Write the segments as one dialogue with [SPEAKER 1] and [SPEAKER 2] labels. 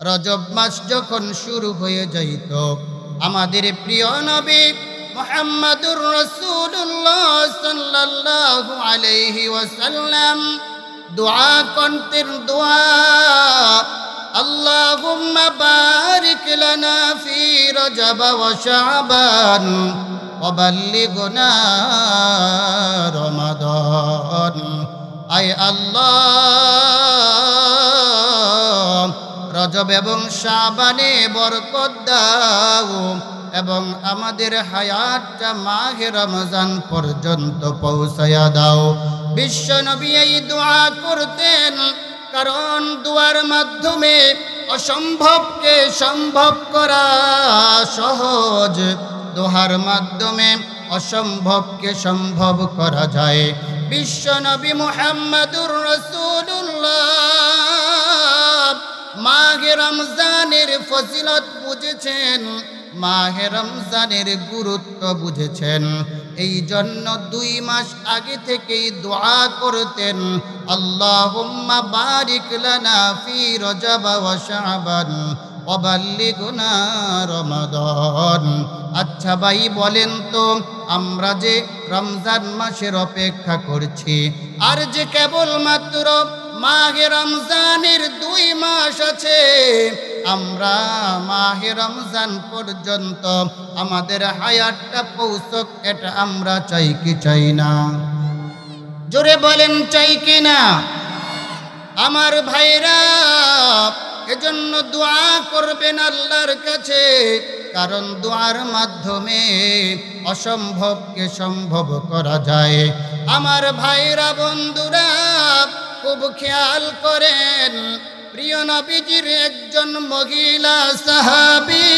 [SPEAKER 1] রজব মাস যখন শুরু হয়ে যাইত, আমাদের প্রিয় নবী মুহাম্মদুর রাসূলুল্লাহ সাল্লাল্লাহু আলাইহি ওয়াসাল্লাম দোয়া করতেন। দোয়া, আল্লাহুম্মা বারিক লানা ফি রজব ওয়া শাবান ওয়া বাল্লিগনা রমাদান। আয় আল্লাহ, রজব এবং শাবানে বরকত দাও এবং আমাদের হায়াতটা মাহে রমজান পর্যন্ত পৌঁছায়া দাও। বিশ্ব নবী এই দোয়া করতেন, কারণ দোয়ার মাধ্যমে অসম্ভবকে সম্ভব করা সহজ। দোয়ার মাধ্যমে অসম্ভবকে সম্ভব করা যায়। বিশ্ব নবী মুহাম্মদুর রাসূলুল্লাহ মাহে রমজানের ফজিলত বুঝেছেন, মাহে রমজানের গুরুত্ব বুঝেছেন। এই জন্য 2 মাস আগে থেকেই দোয়া করতেন, আল্লাহুম্মা বারিক লানা ফি রজব ওয়া শাবান ওয়া বাল্লিগনা রমাদান। আচ্ছা ভাই বলেন তো, আমরা যে রমজান মাসের অপেক্ষা করছি, আর যে কেবলমাত্র মাহে রমজানের 2 মাস আছে, আমরা মাহে রমজান পর্যন্ত আমাদের হায়াতটা পৌঁছক, এটা আমরা চাই কি চাই না? জোরে বলেন, চাই কি না? আমার ভাইরা, এজন্য দোয়া করবেন আল্লাহর কাছে, কারণ দোয়ার মাধ্যমে অসম্ভবকে সম্ভব করা যায়। আমার ভাইরা, বন্ধুরা, খুব খেয়াল করেন, প্রিয় নবীজির একজন মহিলা সাহাবী,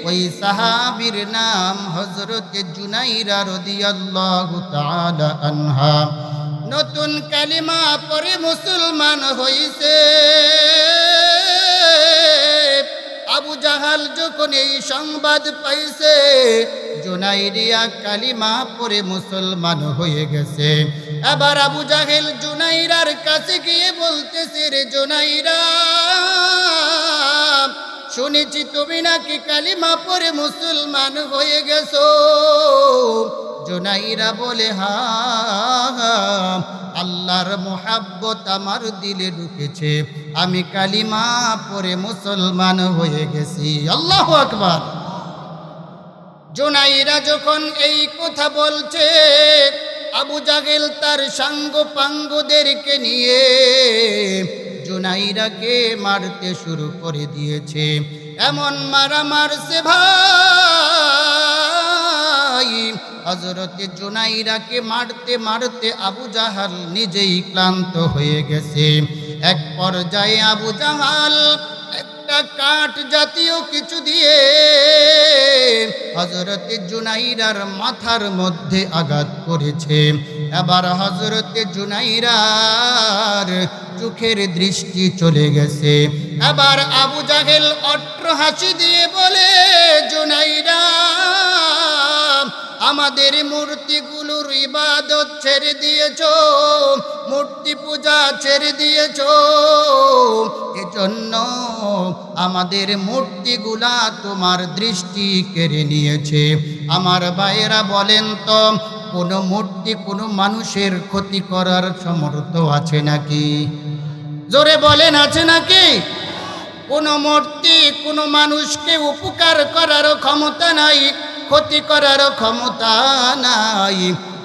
[SPEAKER 1] ওই সাহাবীর নাম হযরত জুনাইরা রাদিয়াল্লাহু তাআলা আনহা। নতুন কালিমা পড়ে মুসলমান হইছে। আবু জাহাল যখন এই সংবাদ পাইছে জুনাইরিয়া কালিমা পড়ে মুসলমান হয়ে গেছে, এবার আবু জাহেল জুনাইরার কাছে গিয়ে বলতেছে, রে জুনাইরা, শুনেছি তুমি নাকি কালিমা পড়ে মুসলমান হয়ে গেছো। জুনাইরা বলে, হ্যাঁ, আল্লাহর মোহাব্বত আমার দিলে ঢুকেছে, আমি কালিমা পড়ে মুসলমান হয়ে গেছি। আল্লাহু আকবার। জুনাইরা যখন এই কথা বলছে, আবু জাহেল তার সাঙ্গ পাঙ্গদেরকে নিয়ে জুনাইরাকে মারতে শুরু করে দিয়েছে। এমন মারা মারছে ভাই, হযরতে জুনাইরাকে মারতে মারতে আবু জাহাল নিজেই ক্লান্ত হয়ে গেছে। এক পর্যায়ে আবু জাহাল একটা কাঠ জাতীয় কিছু দিয়ে হযরতে জুনাইরার মাথার মধ্যে আঘাত করেছে। এবার হযরতে জুনাইরার চোখের দৃষ্টি চলে গেছে। এবার আবু জাহেল অট্ট হাসি দিয়ে বলে, জুনাইরা, আমাদের মূর্তিগুলোর ইবাদত ছেড়ে দিয়েছো, মূর্তি পূজা ছেড়ে দিয়েছো, এজন্য আমাদের মূর্তিগুলা তোমার দৃষ্টি কেড়ে নিয়েছে। আমার ভাইয়েরা বলেন তো, কোনো মূর্তি কোনো মানুষের ক্ষতি করার সমর্থ আছে নাকি? জোরে বলেন, আছে নাকি? কোনো মূর্তি কোনো মানুষকে উপকার করার ক্ষমতা নাই, ক্ষতি করার ক্ষমতা নাই।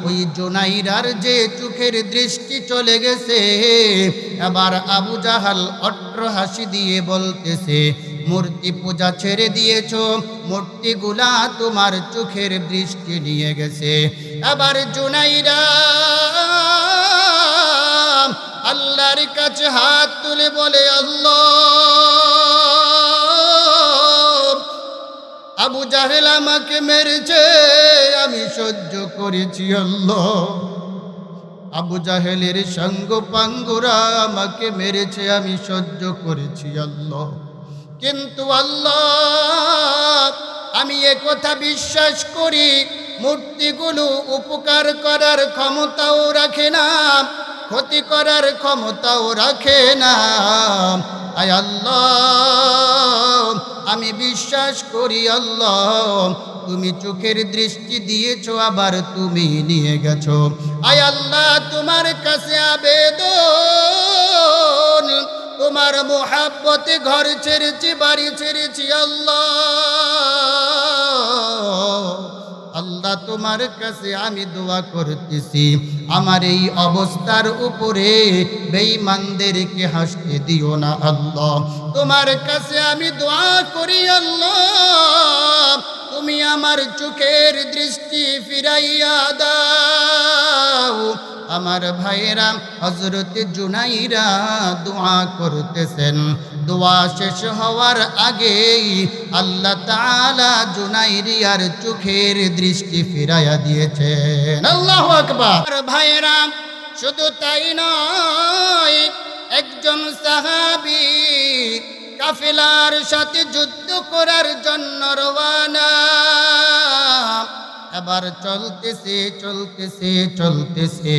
[SPEAKER 1] ওই জুনাইরার যে চোখের দৃষ্টি চলে গেছে, এবার আবু জাহাল অট্ট হাসি দিয়ে বলতেছে, মূর্তি পূজা ছেড়ে দিয়েছো, মূর্তিগুলা তোমার চোখের দৃষ্টি নিয়ে গেছে। এবার জুনাইরা আল্লাহর কাছে হাত তুলে বলে, আল্লাহ, আবু জাহেল আমাকে মেরেছে, আমি সহ্য করেছি আল্লাহ। আবু জাহেলের সঙ্গ পাঙ্গুরা আমাকে মেরেছে, আমি সহ্য করেছি আল্লাহ। কিন্তু আল্লাহ, আমি একথা বিশ্বাস করি, মূর্তিগুলো উপকার করার ক্ষমতাও রাখে না, ক্ষতি করার ক্ষমতাও রাখে না। আয় আল্লাহ আমি বিশ্বাস করি আল্লাহ তুমি চোখের দৃষ্টি দিয়েছো আবার তুমি নিয়ে গেছো। আয় আল্লাহ তোমার কাছে আবেদন, তোমার মোহাব্বতে ঘর ছেড়েছি, বাড়ি ছেড়েছি আল্লাহ। আল্লাহ তোমার কাছে আমি দোয়া করতেছি আমার এই অবস্থার উপরে বেঈমানদেরকে হাসতে দিও না আল্লাহ। তোমার কাছে আমি দোয়া করি আল্লাহ তুমি আমার চোখের দৃষ্টি ফিরাইয়া দাও। আমার ভাইয়েরা হযরত জুনাইরা দোয়া করতেছেন, দোয়া শেষ হওয়ার আগেই আল্লাহ তাআলা জুনাইরিয়ার চোখের দৃষ্টি ফিরাইয়া দিয়েছেন। আল্লাহু আকবার। ভাইয়েরা শুধু তাই নয়, একজন সাহাবী কাফেলার সাথে যুদ্ধ করার জন্য রওয়ানা। এবার চলতেছে চলতেছে চলতেছে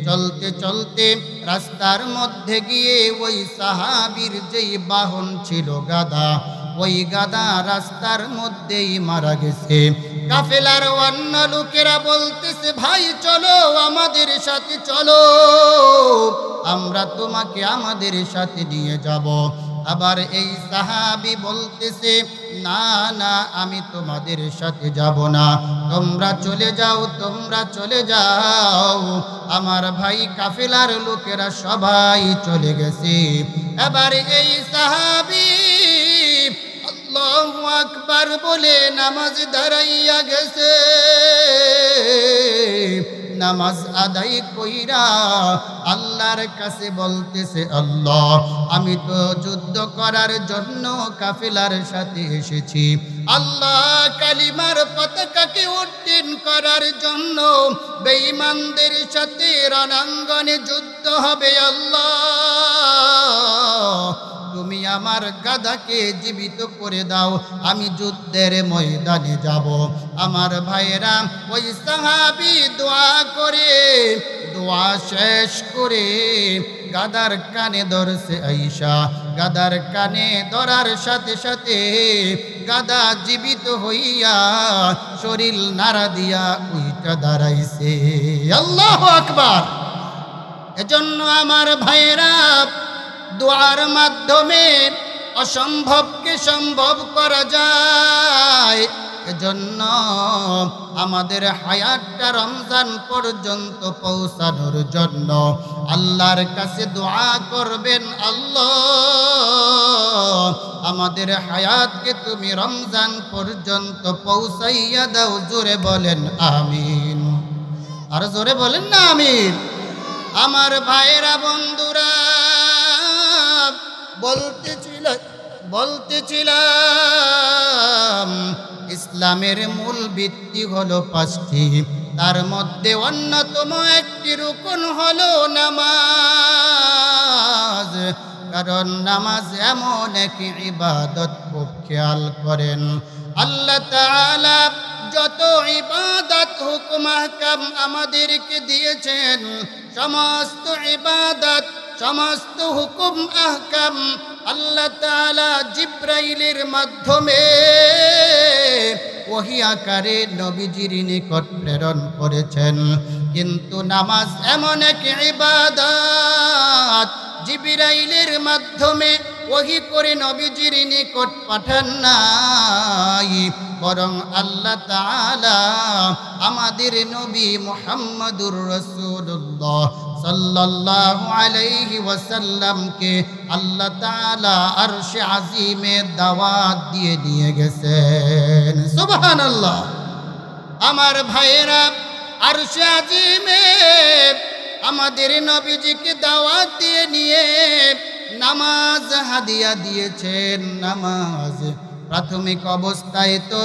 [SPEAKER 1] চলতে চলতে রাস্তার মধ্যে গিয়ে ওই সাহাবীর যেই বাহন ছিল গাধা, ওই গাধা রাস্তার মধ্যেই মারা গেছে। কাফেলার অন্য লোকেরা বলতেছে ভাই চলো আমাদের সাথে চলো, আমরা তোমাকে আমাদের সাথে নিয়ে যাব। আবার এই সাহাবী বলতেছে না না আমি তোমাদের সাথে যাব না, তোমরা চলে যাও তোমরা চলে যাও। আমার ভাই কাফেলার লোকেরা সবাই চলে গেছে। এবার এই সাহাবী আল্লাহু আকবার বলে নামাজ দাঁড়াইয়া গেছে। নামাজ আদায় কইরা আল্লাহর কাছে বলতেছে আল্লাহ আমি তো যুদ্ধ করার জন্য কাফেলার সাথে এসেছি, আল্লাহ কালিমার পতাকাকে উড্ডীন করার জন্য বেঈমানদের সাথে রণাঙ্গনে যুদ্ধ হবে আল্লাহ তুমি আমার গাধাকে জীবিত করে দাও, আমি যুদ্ধের ময়দানে যাব। আমার ভাইয়েরা ওই সাহাবী দোয়া করে, দোয়া শেষ করে গাদার কানে ধরছে আয়েশা। গাদার কানে ধরার সাথে সাথে গাদা জীবিত হইয়া শরীর নাড়া দিয়া উইটা দাঁড়াইছে। আল্লাহু আকবার। এজন্য আমার ভাইয়েরা দোয়ার মাধ্যমে অসম্ভবকে সম্ভব করা যায়। এজন্য আমাদের হায়াতটা রমজান পর্যন্ত পৌঁছানোর জন্য আল্লাহর কাছে দোয়া করবেন, আল্লাহ আমাদের হায়াতকে তুমি রমজান পর্যন্ত পৌঁছাইয়া দাও। জোরে বলেন আমিন। আর জোরে বলেন না আমিন। আমার ভাইয়েরা বন্ধুরা বলতেছিলাম ইসলামের মূল ভিত্তি হলো পাঁচটি, তার মধ্যে অন্যতম একটি রুকন হলো নামাজ। কারণ নামাজ এমন এক ইবাদত, খুব খেয়াল করেন আল্লাহ তাআলা যত ইবাদত হুকুম আহকাম আমাদেরকে দিয়েছেন, সমস্ত ইবাদত সমস্ত হুকুম আহকাম আল্লাহ তাআলা জিব্রাইলের মাধ্যমে ওহী আকারে নবীজির নিকট প্রেরণ করেছেন। কিন্তু নামাজ এমন এক ইবাদত জিব্রাইলের মাধ্যমে ওহী করে নবীজির নিকট পাঠান নাই, বরং আল্লাহ তাআলা আমাদের নবী মুহাম্মদুর রাসূলুল্লাহ সাল্লাল্লাহু আলাইহি ওয়াসাল্লামকে আল্লাহ তাআলা আরশে আজিমে দাওয়াত দিয়ে নিয়ে গেছেন। সুবহানাল্লাহ। আমার ভাইয়েরা আরশে আজিমে আমাদের নবীজিকে দাওয়াত দিয়ে নিয়ে নামাজ হাদিয়া দিয়েছেন। নামাজ প্রাথমিক অবস্থায় তো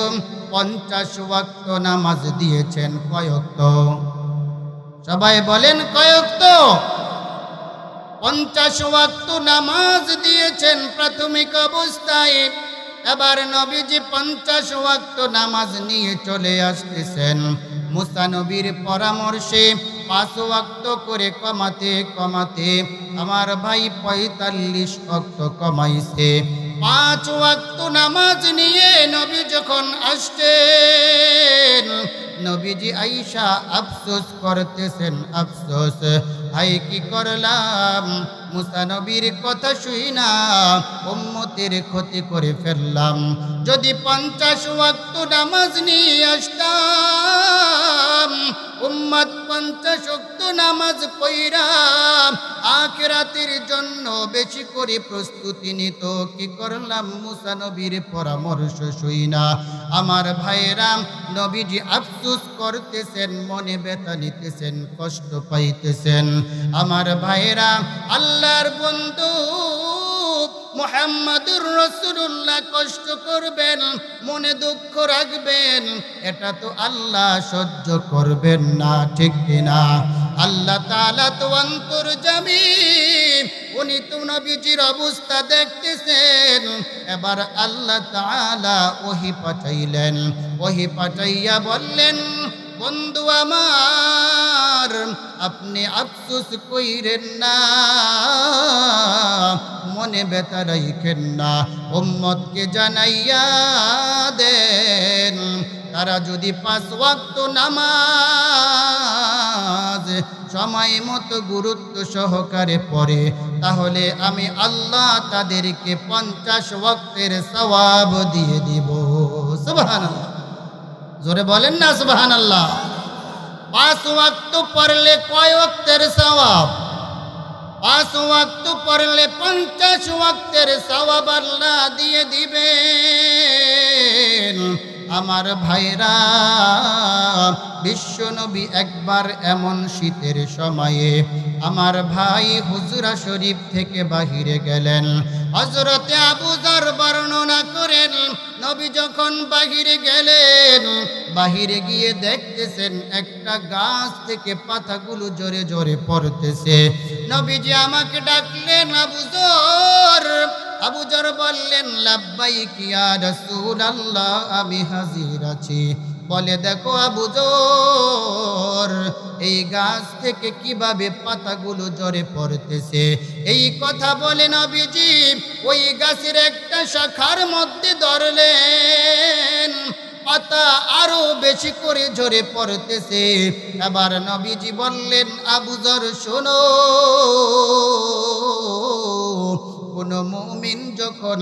[SPEAKER 1] 50 ওয়াক্ত নামাজ দিয়েছেন। কয় ওয়াক্ত? সবাই বলেন কয় ওয়াক্ত? 50 ওয়াক্ত নামাজ দিয়েছেন প্রাথমিক অবস্থায়। এবার নবীজি 50 ওয়াক্ত নামাজ নিয়ে চলে আসতেছেন। মুসা নবীর পরামর্শে 5 ওয়াক্ত করে কমাতে কমাতে আমার ভাই 45 ওয়াক্ত কমাইছে। 5 ওয়াক্ত নামাজ নিয়ে নবী যখন আসতেন, নবীজি আয়েশা আফসোস করতেছেন, আফসোস, হাই কি করলাম, মুসা নবীর কথা শুই না উম্মতের ক্ষতি করে ফেললাম। যদি 50 ওয়াক্ত নামাজ নিয়ে আসতাম, উম্মত 50 ওয়াক্ত নামাজ পড়া আখিরাতের জন্য বেশি করে প্রস্তুতি নিত। কি করলাম, মুসা নবীর পরামর্শ শুই না। আমার ভাইরা, নবীজি আফসোস করতেছেন, মনে ব্যথা নিতেছেন, কষ্ট পাইতেছেন। আমার ভাইরা, আল্লাহর বন্ধু মুহাম্মাদুর রাসূলুল্লাহ কষ্ট করবেন, মনে দুঃখ রাখবেন, এটা তো আল্লাহ সহ্য করবেন না, ঠিক কিনা? আল্লাহ তাআলা তো অন্তর্যামী, উনি তো নবীজির অবস্থা দেখতেছেন। এবার আল্লাহ তাআলা ওহী পাঠাইলেন, ওহী পাঠাইয়া বললেন, বন্ধু আমার, আপনি আফসোস কইরেন না, মনে ব্যথা রাখেন না, উম্মতকে জানাইয়া দেন, তারা যদি 5 ওয়াক্ত নামাজ সময় মতো গুরুত্ব সহকারে পড়ে, তাহলে আমি আল্লাহ তাদেরকে 50 ওয়াক্তের সওয়াব দিয়ে দিব। সুবহানাল্লাহ, জোরে বলেন না সুবহানাল্লাহ। 5 ওয়াক্ত পড়লে কয় ওয়াক্তের সওয়াব? 5 ওয়াক্ত পড়লে 50 ওয়াক্তের সওয়াব আল্লাহ দিয়ে দিবেন। আমার ভাইরা, বিশ্বনবী একবার এমন শীতের সময়ে আমার ভাই হুজরা শরীফ থেকে বাহিরে গেলেন। হযরতে আবু যর বর্ণনা করেন, নবী যখন বাহিরে গেলেন, বাহিরে গিয়ে দেখতেছেন একটা গাছ থেকে পাতাগুলো জোরে জোরে পড়তেছে। নবীজি আমাকে ডাকলেন, আবু যর। আবু যর বললেন, লাব্বাইক ইয়া রাসূলুল্লাহ, আমি হাজির আছি। বলে, দেখো আবু যর, এই গাছ থেকে কিভাবে পাতাগুলো ঝরে পড়তেছে। এই কথা বলে নবীজি ওই গাছের একটা শাখার মধ্যে ধরলেন, পাতা আরো বেশি করে ঝরে পড়তেছে। এবার নবীজি বললেন, আবু যর শোনো, কোন মুমিন যখন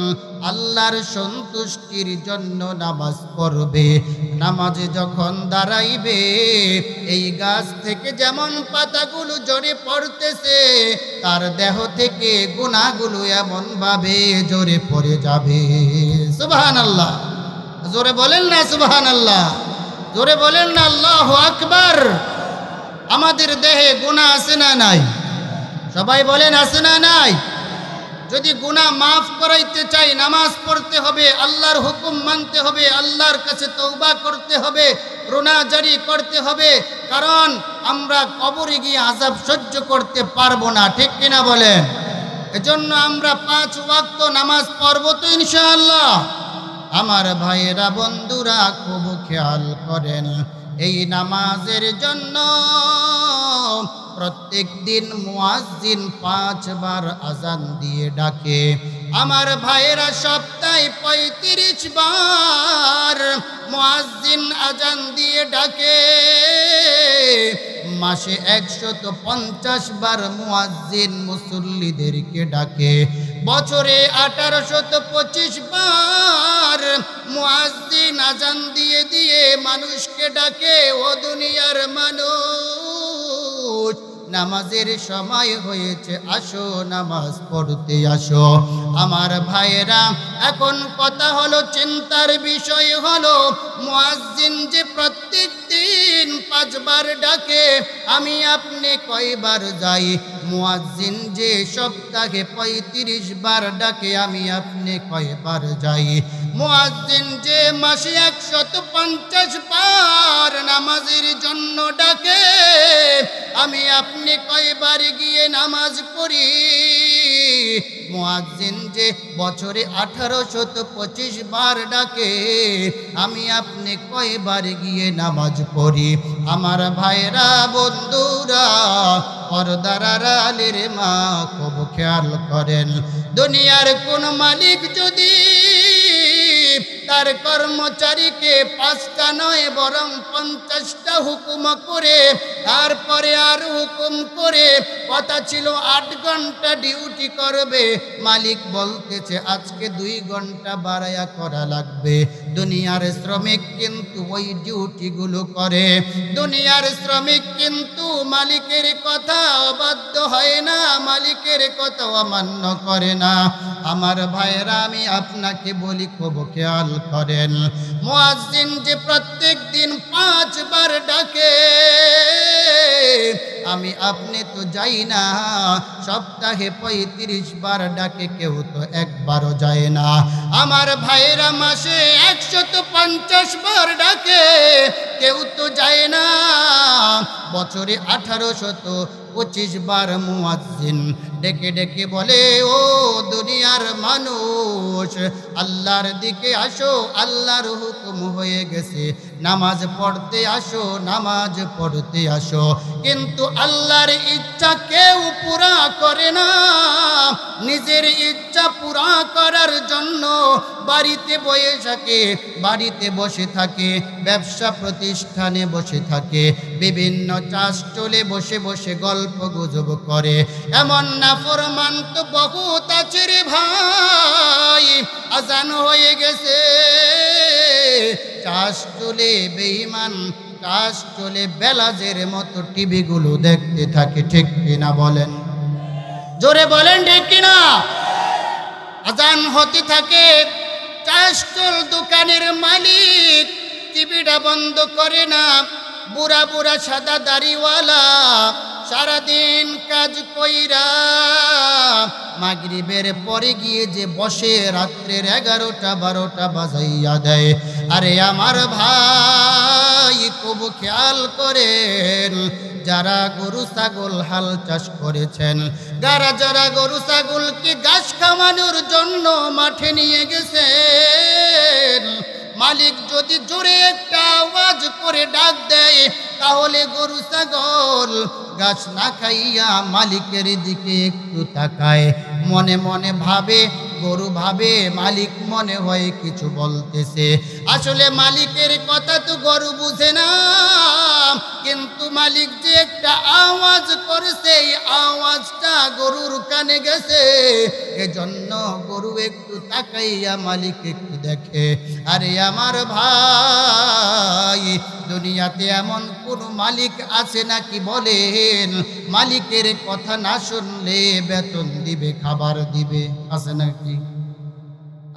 [SPEAKER 1] আল্লাহর সন্তুষ্টির জন্য নামাজ পড়বে, নামাজে যখন দাঁড়াইবে, এই গাছ থেকে যেমন পাতাগুলো ঝরে পড়তেছে, তার দেহ থেকে গুনাহগুলো এমন ভাবে ঝরে পড়ে যাবে। সুবহানাল্লাহ, জোরে বলেন না সুবহানাল্লাহ, জোরে বলেন না আল্লাহু আকবার। আমাদের দেহে গুনাহ আছে না নাই? সবাই বলেন আছে না নাই? যদি গুনাহ মাফ করাইতে চাই, নামাজ পড়তে হবে, আল্লাহর হুকুম মানতে হবে, আল্লাহর কাছে তওবা করতে হবে, রোনা জারি করতে হবে, কারণ আমরা কবরে গিয়ে আযাব সহ্য করতে পারবো না, ঠিক কিনা বলেন? এজন্য আমরা 5 ওয়াক্ত নামাজ পড়ব তো ইনশাআল্লাহ। আমার ভাইয়েরা, বন্ধুরা, খুব খেয়াল করেন, এই নামাজের জন্য প্রত্যেক দিন মুয়াজ্জিন 5 বার আজান দিয়ে ডাকে। আমার ভাইয়েরা, সপ্তাহে 35 বার মুয়াজ্জিন আজান দিয়ে ডাকে। মাসে 150 বার মুয়াজ্জিন মুসল্লিদেরকে ডাকে। বছরে 1825 বার মুয়াজ্জিন আজান দিয়ে দিয়ে মানুষকে ডাকে। ও দুনিয়ার মানুষ, নামাজের সময় হয়েছে, আসো নামাজ পড়তে আসো। আমার ভাইয়েরা, এখন কথা হলো, চিন্তার বিষয় হলো, মুয়াজ্জিন যে প্রত্যেক দিন 5 বার ডাকে, আমি আপনি কয়বার যাই? মুয়াজ্জিন যে সপ্তাহে 35 বার ডাকে, আমি আপনি কয়বার যাই? মুয়াজ্জিন যে মাসে 150 বার নামাজের জন্য ডাকে, আমি আপনি কয়বার গিয়ে নামাজ পড়ি? মুয়াজ্জিন যে বছরে 1825 বার ডাকে, আমি আপনি কয়বার গিয়ে নামাজ পড়ি? আমার ভাইরা বন্ধুরা, পর্দার আড়ালের মা খুব খেয়াল করেন, দুনিয়ার কোন মালিক যদি তার কর্মচারীকে 5টা নয় বরং 50টা হুকুম করে, তারপরে আর হুকুম করে, কথা ছিল 8 ঘন্টা ডিউটি করবে, মালিক বলতেছে আজকে 2 ঘন্টা বাড়ায়া করা লাগবে। দুনিয়ার শ্রমিক কিন্তু ওই ডিউটিগুলো করে, দুনিয়ার শ্রমিক কিন্তু মালিকের কথা অবাধ্য হয় না, মালিকের কথা অমান্য করে না। আমার ভাইরা, আমি আপনাকে বলি, খুব খেয়াল করেন, মুয়াজ্জিন যে প্রত্যেক দিন 5 বার ডাকে, আমি আপনি তো যাই না, সপ্তাহে 35 বার ডাকে, কেউ তো একবারও যায় না। আমার ভাইরা মাসে 150 বার ডাকে, কেউ তো যায় না। বছরে 1825 বার মুয়াজ্জিন ডেকে ডেকে বলে, ও দুনিয়ার মানুষ, আল্লাহর দিকে আসো, আল্লাহর হুকুম হয়ে গেছে, নামাজ পড়তে আসো, নামাজ পড়তে আসো। কিন্তু আল্লাহর ইচ্ছা কেউ পুরা করে না। নিজের ইচ্ছা পুরা করার জন্য বাড়িতে বসে থাকে, বাড়িতে বসে থাকে, ব্যবসা প্রতিষ্ঠানে বসে থাকে, বিভিন্ন চাষ চলে বসে বসে গল্প গুজব করে। এমন নাফরমান তো বহুত আছে রে ভাই। আজান হয়ে গেছে, চাষ চলে বেঈমান, চাষ চলে বেলাজের মতো টিভিগুলো দেখতে থাকে, ঠিক কিনা বলেন? জোরে বলেন, ঠিক কিনা? আজান হতে থাকে, চাষ চল দোকানের মালিক টিভিটা বন্ধ করে না। বুড়া বুড়া সাদা দাড়িওয়ালা সারাদিন কাজ কইরা মাগরিবের পরে গিয়ে যে বসে রাত্রের 11টা 12টা বাজাইয়া দেয়। আরে আমার ভাই, খুব খেয়াল করেন, যারা গরু ছাগল হাল চাষ করেছেন, যারা গরু ছাগলকে ঘাস খাওয়ানোর জন্য মাঠে নিয়ে গেছেন, মালিক যদি জোরে একটা আওয়াজ করে ডাক দেয়, তাহলে গরু ছাগল ঘাস না খাইয়া মালিকের দিকে একটু তাকায়, মনে মনে ভাবে, গরু ভাবে মালিক মনে হয় কিছু বলতেছে। আসলে মালিকের কথা তো গরু বুঝে না, কিন্তু মালিক যে একটা আওয়াজ করেছে, এই আওয়াজটা গরুর কানে গেছে, এজন্য গরু একটু তাকাইয়া মালিক একটু দেখে। আরে আমার ভাই, দুনিয়াতে এমন কোন মালিক আছে নাকি বলেন, মালিকের কথা না শুনলে বেতন দিবে, খাবার দিবে? আছে নাকি?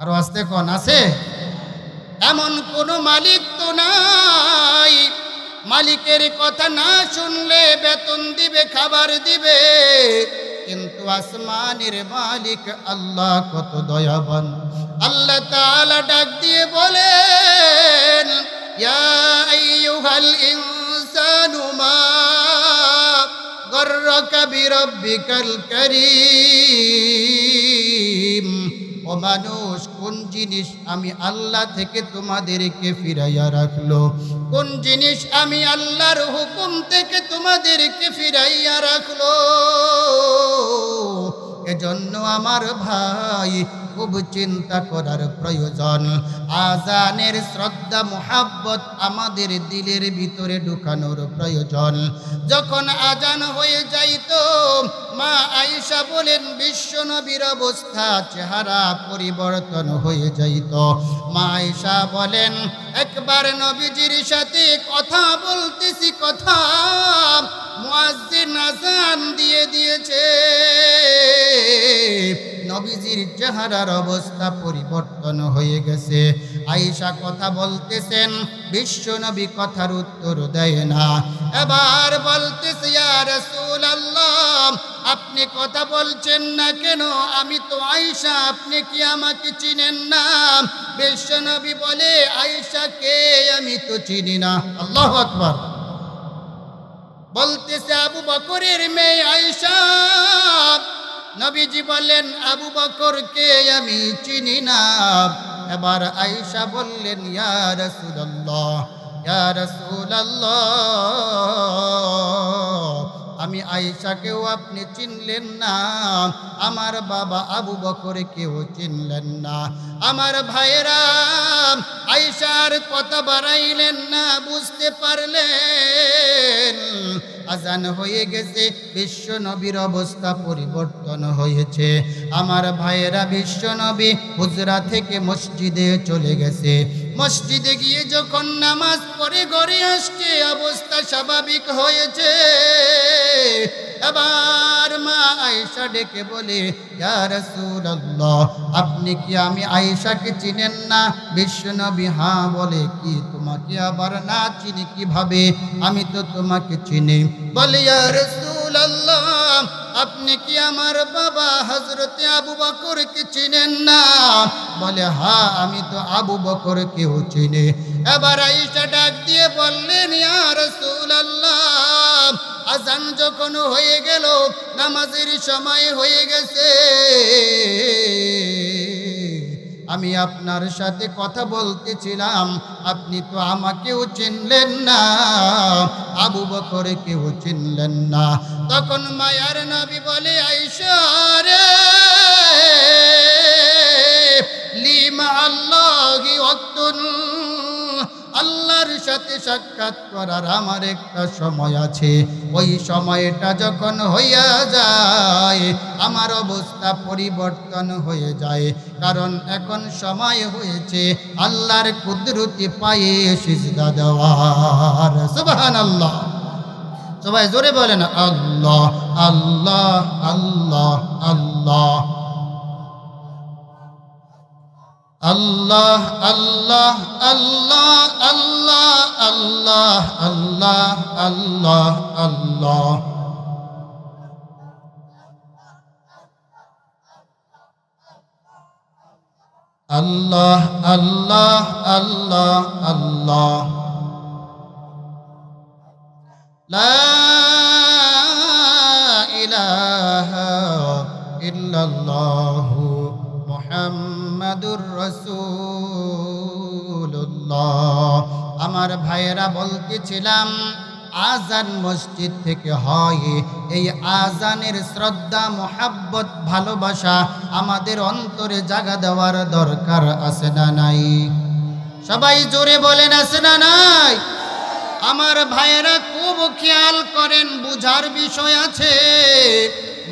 [SPEAKER 1] আরো আসতে কোন আছে? এমন কোন মালিক তো নাই, মালিকের কথা না শুনলে বেতন দিবে, খাবার দিবে। কিন্তু আসমানের মালিক আল্লাহ কত দয়াবান। আল্লাহ তাআলা ডাক দিয়ে বলেন, ইয়া আইয়ুহাল ইনসানু মা গররাকা বিরাব্বিকাল কারীম। ও মানুষ, কোন জিনিস আমি আল্লাহ থেকে তোমাদেরকে ফিরাইয়া রাখলো? কোন জিনিস আমি আল্লাহর হুকুম থেকে তোমাদেরকে ফিরাইয়া রাখলো? এজন্য আমার ভাই, খুব চিন্তা করার প্রয়োজন। আজানের শ্রদ্ধা মোহাব্বত আমাদের দিলের ভিতরে ঢুকানোর প্রয়োজন। যখন আজান হয়ে যাইতো, মা আয়েশা বলেন, বিশ্বনবীর অবস্থা, চেহারা পরিবর্তন হয়ে যাইত। মা আয়েশা বলেন, একবার নবীজির সাথে কথা বলতেছি, কথা, মুয়াজ্জিন আজান দিয়ে দিয়েছে, নবীজির চেহারার অবস্থা পরিবর্তন হয়ে গেছে। আয়েশা কথা বলতেছেন, বিশ্বনবী কথার উত্তর দেয় না। এবার বলতেছে, ইয়া রাসূলুল্লাহ, আপনি কথা বলছেন না কেন? আমি তো আয়েশা, আপনি কি আমাকে চিনেন না? বিশ্বনবী বলে, আয়েশাকে আমি তো চিনি না। আল্লাহু আকবার। বলতেছে, আবু বকরের মেয়ে আয়েশা, নবীজি বললেন আবু বকরকে আমি চিনি না। এবার আয়েশা বললেন ইয়া রাসূলুল্লাহ, ইয়া রাসূলুল্লাহ, আমি আয়েশাকেও আপনি চিনলেন না, আমার বাবা আবু বকরকেও চিনলেন না। আমার ভাইয়েরা আয়েশার কথা বাড়াইলেন না, বুঝতে পারলেন আজান হয়ে গেছে, বিশ্ব নবীর অবস্থা পরিবর্তন হয়েছে। আমার ভাইয়েরা বিশ্ব নবী হুজরা থেকে মসজিদে চলে গেছে। মসজিদে গিয়ে যখন নামাজ পড়ে ঘরে আসছে, অবস্থা স্বাভাবিক হয়েছে। এবার মা আয়েশা ডেকে বলে ইয়া রাসূলুল্লাহ, আপনি কি আমি আয়েশাকে চিনেন না? বিশ্বনবী হ্যাঁ বলে, কি তোমাকে আবার না চিনি কিভাবে? আমি তো তোমাকে চিনি। বলে ইয়া রাসূলুল্লাহ, আপনি কি আমার বাবা হযরতে আবু বকরকে চিনেন না? বলে হ্যাঁ, আমি তো আবু বকরকেও চিনি। এবার আয়েশা ডাক দিয়ে বললেন ইয়া রাসূলুল্লাহ, আজান যখন হয়ে গেল, নামাজের সময় হয়ে গেছে, আমি আপনার সাথে কথা বলতেছিলাম, আপনি তো আমাকেও চিনলেন না, আবু বকরকেও চিনলেন না। তখন মায়ার নবী বলে আয়েশা রে, লিমা আল্লাহি ওয়াক্তুন, আল্লাহর সাথে সাক্ষাৎ করার আমার একটা সময় আছে। ওই সময়টা যখন হইয়া যায়, আমার অবস্থা পরিবর্তন হয়ে যায়। কারণ এখন সময় হয়েছে আল্লাহর কুদরতি পায়ে সিজদা দেওয়ার। সুবহানাল্লাহ, সবাই জোরে বলেন আল্লাহ আল্লাহ আল্লাহ আল্লাহ আল্লাহ আল্লাহ আল্লাহ আল্লাহ আল্লাহ আল্লাহ আল্লাহ আল্লাহ আল্লাহ আল্লাহ আল্লাহ লা ইলাহা ইল্লাল্লাহু মুহাম্মাদুর রাসূলুল্লাহ। আমার ভাইয়েরা বলতেছিলাম, আজান মসজিদ থেকে হয়। এই আজানের শ্রদ্ধা, মোহাব্বত, ভালোবাসা আমাদের অন্তরে জাগা দেওয়ার দরকার আছে না নাই? সবাই জোরে বলেন আছে না নাই? আমার ভাইয়েরা খুব খেয়াল করেন, বুঝার বিষয় আছে।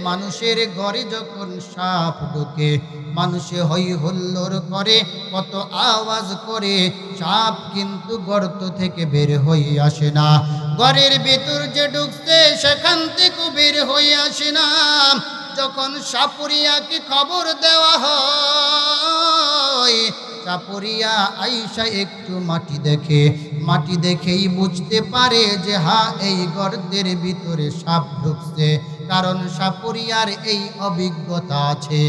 [SPEAKER 1] মানুষের ঘরে যখন সাপ ঢোকে, মানুষে হই হুল্লোড় করে, কত আওয়াজ করে, সাপ কিন্তু গর্ত থেকে বের হয়ে আসে না। ঘরের ভিতর যে ঢুকছে সেখান থেকে বের হয়ে আসে না। যখন সাপুরিয়াকে খবর দেওয়া হয়, সাপুরিয়া আয়েশা একটু মাটি দেখে, মাটি দেখেই বুঝতে পারে যে হ্যাঁ, এই গর্তের ভিতরে সাপ ঢুকছে। কারণ সাপুরিয়ার এই অভিজ্ঞতা আছে।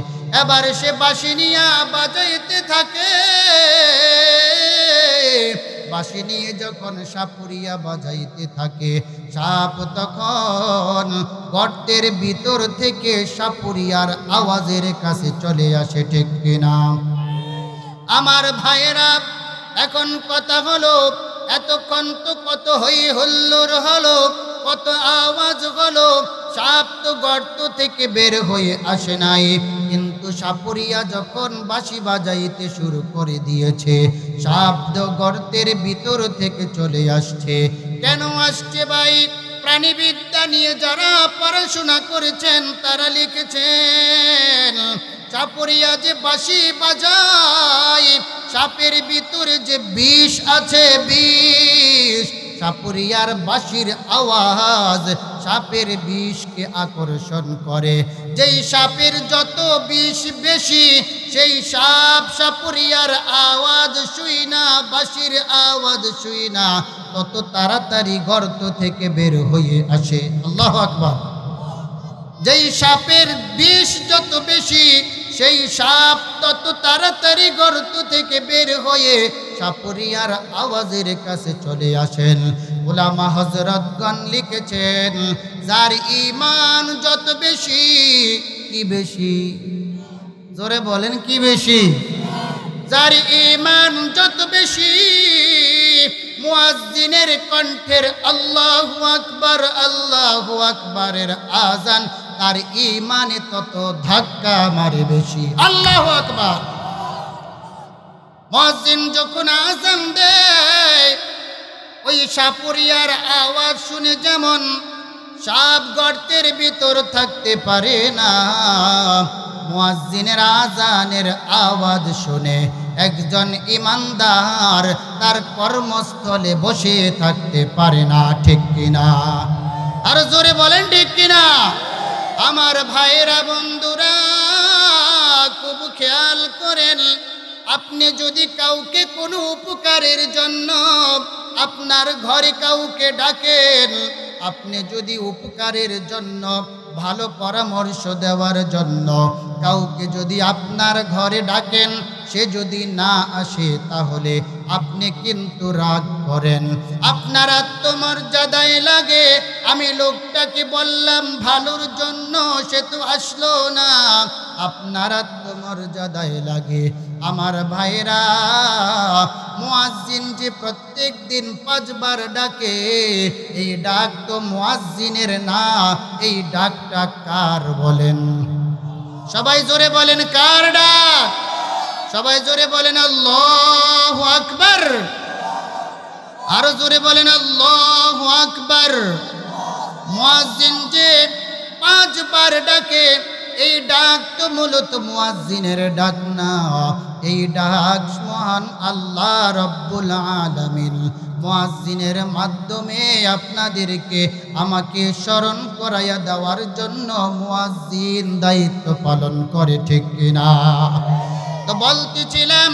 [SPEAKER 1] এবার সে বাঁশি নিয়ে বাজাইতে থাকে। বাঁশি নিয়ে যখন সাপুরিয়া বাজাইতে থাকে, সাপ তখন গর্তের ভিতর থেকে সাপুরিয়ার আওয়াজের কাছে চলে আসে। ঠিক কিনা? আমার ভাইয়েরা, এখন কথা হলো, এতক্ষণ তো কত হই হুল্লোড় হলো, কত আওয়াজ হলো, সাপ তো গর্ত থেকে বের হয়ে আসে নাই। কিন্তু সাপুরিয়া যখন বাঁশি বাজাইতে শুরু করে দিয়েছে, সাপ তো গর্তের ভিতর থেকে চলে আসছে। কেন আসছে ভাই? প্রাণীবিদ্যা নিয়ে যারা পড়াশোনা করেছেন তারা লিখেছেন, সাপুরিয়া যে বাঁশি বাজায়, সাপের ভিতরে যে বিষ আছে, বিষ, সাপুরিয়ার বাঁশির আওয়াজ সাপের বিষকে আকর্ষণ করে। যেই সাপের যত বিষ বেশি, সেই সাপ সাপুরিয়ার আওয়াজ শুই না, বাঁশির আওয়াজ শুই না, তত তাড়াতাড়ি গর্ত থেকে বের হয়ে আসে। আল্লাহু আকবার। যেই সাপের বিষ যত বেশি, সেই সাপ তত তাড়াতাড়ি গর্ত থেকে বের হয়ে সাপুরিয়ার আওয়াজের কাছে চলে আসেন। উলামা হযরতগণ লিখেছেন, যার ঈমান যত বেশি, কি বেশি? জোরে বলেন কি বেশি? যার ঈমান যত বেশি, মুয়াজ্জিনের কণ্ঠের আল্লাহু আকবার আল্লাহু আকবারের আযান তার ঈমানে তত ধাক্কা মারে বেশি। আল্লাহু আকবার। মুয়াজ্জিন যখন আযান দেয়, ওই সাপুরিয়ার আওয়াজ শুনে যেমন সাপ গর্তের ভিতর থাকতে পারে না, মুয়াজ্জিনের আযানের আওয়াজ শুনে একজন ঈমানদার তার কর্মস্থলে বসে থাকতে পারে না। ঠিক কিনা? আর জোরে বলেন ঠিক কিনা? আমার ভাইয়েরা, বন্ধুরা, খুব খেয়াল করেন, আপনি যদি কাউকে কোনো উপকারের জন্য আপনার ঘরে কাউকে ডাকেন, আপনি যদি উপকারের জন্য, ভালো পরামর্শ দেওয়ার জন্য কাউকে যদি আপনার ঘরে ডাকেন, সে যদি না আসে তাহলে আপনি কিন্তু রাগ করেন। আপনার আত্মমর্যাদায় লাগে, আমি লোকটাকে বললাম ভালোর জন্য, সে তো আসলো না। আপনার আত্মমর্যাদায় লাগে। আমার ভাইরা, মুয়াজ্জিন যে প্রত্যেক দিন 5 বার ডাকে, এই ডাক তো মুয়াজ্জিনের না, এই ডাকটা কার বলেন? সবাই জোরে বলেন কার ডাক? সবাই জোরে বলেন আল্লাহু আকবার। আরো জোরে বলেন আল্লাহু আকবার। মুয়াজ্জিন যে 5 বার ডাকে, এই ডাক তো মূলত মুয়াজ্জিনের ডাক না, এই ডাক মহান আল্লাহ রাব্বুল আলামিন মুয়াজ্জিনের মাধ্যমে আপনাদেরকে আমাকে স্মরণ করাইয়া দেওয়ার জন্য মুয়াজ্জিন দায়িত্ব পালন করে। ঠিক কিনা? তো বলতেছিলাম,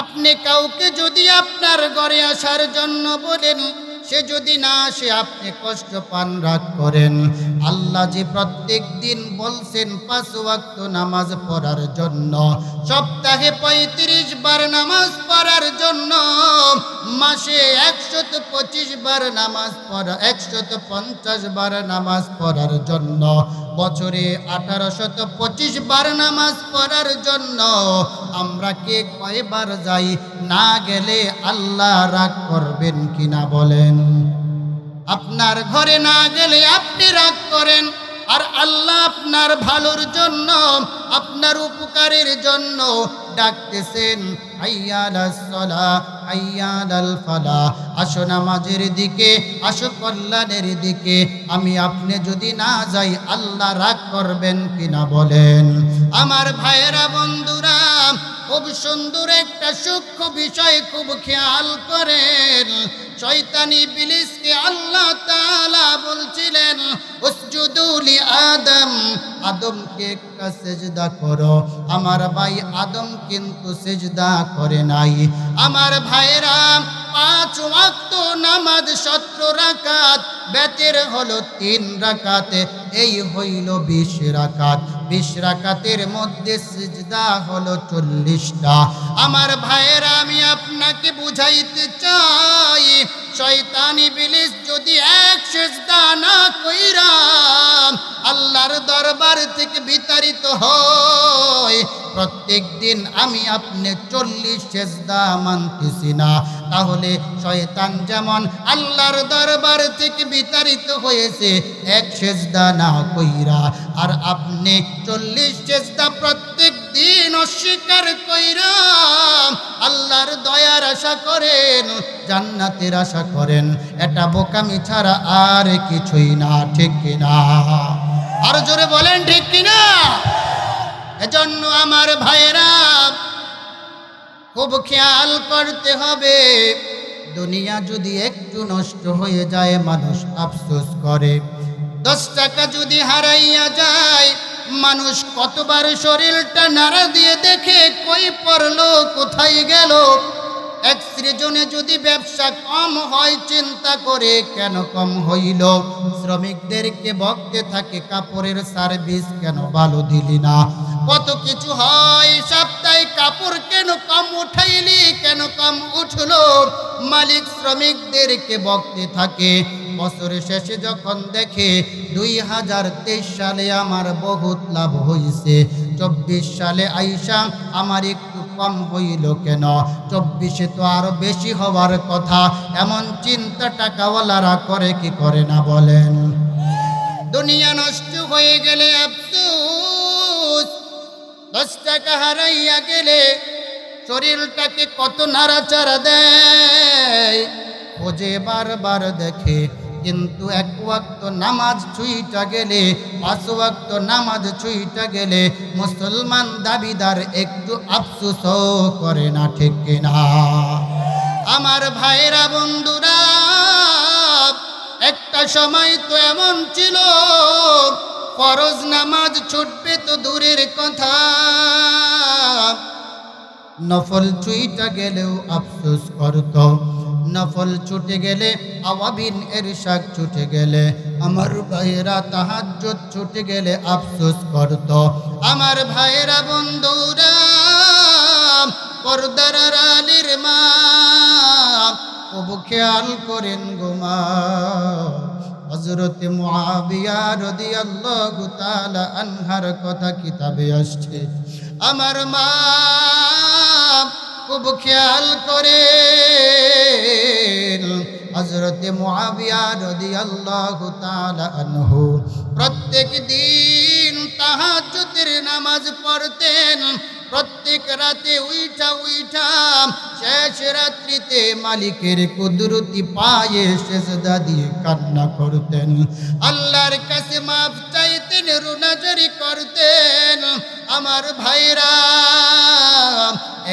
[SPEAKER 1] আপনি কাউকে যদি আপনার ঘরে আসার জন্য বলেন, সে যদি না আসে আপনি কষ্ট পান, রাগ করেন। আল্লাহ যে প্রত্যেক দিন বলছেন 5 ওয়াক্ত নামাজ পড়ার জন্য, সপ্তাহে 35 বার নামাজ পড়ার জন্য, মাসে 125 বার নামাজ পড়া, 150 বার নামাজ পড়ার জন্য, বছরে 1825 বার নামাজ পড়ার জন্য আমরা কে কয়বার যাই? না গেলে আল্লাহ রাগ করবেন কিনা বলেন? আপনার ঘরে না গেলে আপনি রাগ করেন, আর আল্লাহ আপনার ভালোর জন্য, আপনার উপকারের জন্য ডাকতেছেন, হাইয়া আলাস সালাহ, হাইয়া আলাল ফালাহ, আসো নামাজের দিকে, আসো কল্যাণের দিকে। আমি আপনি যদি না যাই আল্লাহ রাগ করবেন কিনা বলেন? আমার ভাইয়েরা, বন্ধুরা, খুব সুন্দর একটা সূক্ষ্ম বিষয় খুব খেয়াল করেন। শয়তানি ইবলিসকে আল্লাহ তাআলা বলছিলেন, উসজুদু লি আদম, আদমকে একটা সিজদা করো। আমার ভাই আদম কিন্তু সিজদা করে নাই। আমার ভাইরা, 5 ওয়াক্ত নামাজ 17 রাকাত, বেতের হলো 3 রাকাত, এই হইল 20 রাকাত। 20 রাকাতের মধ্যে সিজদা হলো 40টা। আমার ভাইয়েরা, আমি আপনাকে বুঝাইতে চাই, শয়তান ইবলিস যদি এক সিজদা না কইরা আল্লাহর দরবার থেকে বিতাড়িত হয়, প্রত্যেক দিন আমি আপনি 40 সিজদা মানতেছি না, তাহলে শয়তান যেমন আল্লাহর দরবার থেকে বিতাড়িত হয়েছে এক সিজদা না কইরা, আর আপনি 40 সিজদা প্রত্যেক দিন অস্বীকার কইরা আল্লাহর দয়ার আশা করেন, জান্নাতের আশা করেন, এটা বোকামি ছাড়া আর কিছুই না। ঠিক কিনা? আর জোরে বলেন ঠিক কিনা? এজন্য আমার ভাইরা, খুব খেয়াল করতে হবে, দুনিয়া যদি একটু নষ্ট হয়ে যায় মানুষ আফসোস করে, 10 টাকা যদি হারাইয়া যায় মানুষ কতবার শরীরটা নাড়া দিয়ে দেখে কই পড়লো, কোথায় গেল। এক সৃজনে যদি ব্যবসা কম হয় চিন্তা করে কেন কম হইল। শ্রমিকদেরকে বকতে থাকে, কাপড়ের সার্ভিস কেন ভালো দিলি না। কত কিছু হয়, সপ্তাহে কাপড় কেন কম উঠাইলি, কেন কম উঠলো। মালিক শ্রমিকদেরকে বকতে থাকে। বছরের শেষে যখন দেখে 2023 সালে আমার বহুত লাভ হয়েছে, 24 সালে আইসা আমার একটু কম হইল কেন, 24-এ তো আরো বেশি হওয়ার কথা। এমন চিন্তা টাকাওয়ালারা করে কি করে না বলেন? দুনিয়া নষ্ট হয়ে গেলে আফসোস, 10 টাকা হারাইয়া গেলে শরীরটাকে কত নাড়াচাড়া দেয়, খোঁজে বারবার দেখে। কিন্তু এক ওয়াক্ত নামাজ ছুঁইটা গেলে, 5 ওয়াক্ত নামাজ ছুঁইটা গেলে মুসলমান দাবিদার একটু আফসোসও করে না, ঠিক কিনা? আমার ভাইরা বন্ধুরা, একটা সময় তো এমন ছিল ফরজ নামাজ ছুটবে তো দূরের কথা, নফল ছুঁইটা গেলেও আফসোস করত। নফল ছুটে গেলে, আওয়াবিন এরশাদ ছুটে গেলে, আমার ভাইয়েরা তাহাজ্জুদ ছুটে গেলে আফসোস করত। আমার ভাইয়েরা বন্ধুরা, পর্দার আড়ালের মা কবু খেয়াল করেন গো মা, হযরত মুআবিয়া রাদিয়াল্লাহু তাআলা আনহার কথা কিতাবে আসছে। আমার মা খুব খেয়াল করে হযরত মুআবিয়া রাদিয়াল্লাহু তাআলা আনহু প্রত্যেক দিন তাহাজ্জুদের নামাজ পড়তেন। প্রত্যেক রাতে উইঠা উইঠা শেষ রাত্রিতে মালিকের কুদরতি পায়ে সেজদা দিয়ে কান্না করতেন, আল্লাহর কাছে মাফ চাইতেন, রুনাজারি করতেন। আমার ভাইরা,